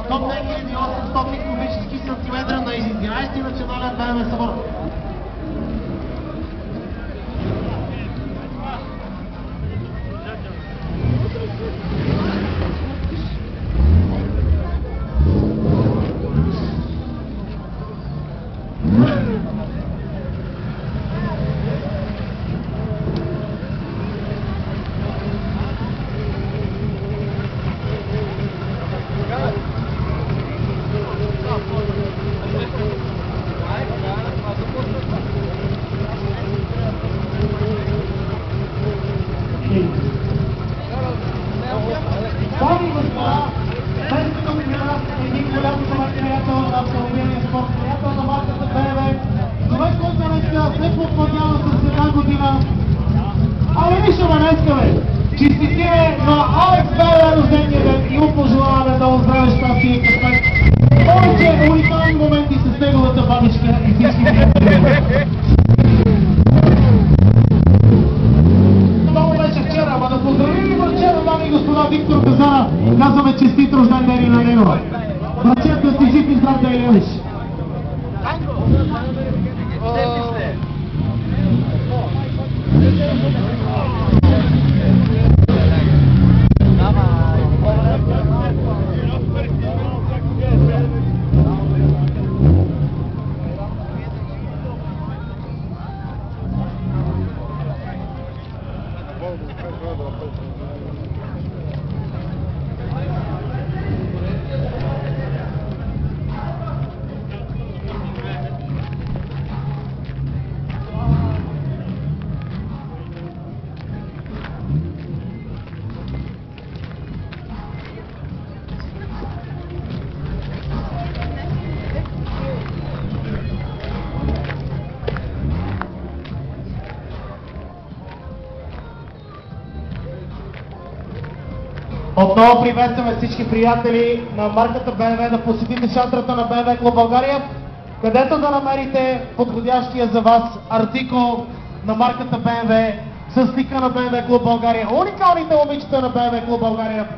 Топ 2800 кубически сантиметра на 11-ти национален БМВ събор. Дами и господа, след като мина един голям приятел на автомобилния спорт, приятел на марката БМВ, човек, който днеска се потвърдява с една година. Але нищо днеска, бе! Честитие на Алекс БМВ рождения ден и му пожелаваме много здраве, щастие и късмет. Повече уникални моменти с неговата бабичка и всички приятели. Дами и господа, Виктор Казана, казваме честит рожден ден и на него. Братчета си жив и здрав да Елевиш. Отново приветстваме всички приятели на марката БМВ да посетите шатрата на БМВ Клуб България, където да намерите подходящия за вас артикул на марката БМВ с стика на БМВ Клуб България. Уникалните момичета на БМВ Клуб България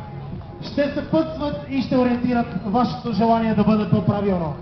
ще се пътстват и ще ориентират вашето желание да бъде по-правилно.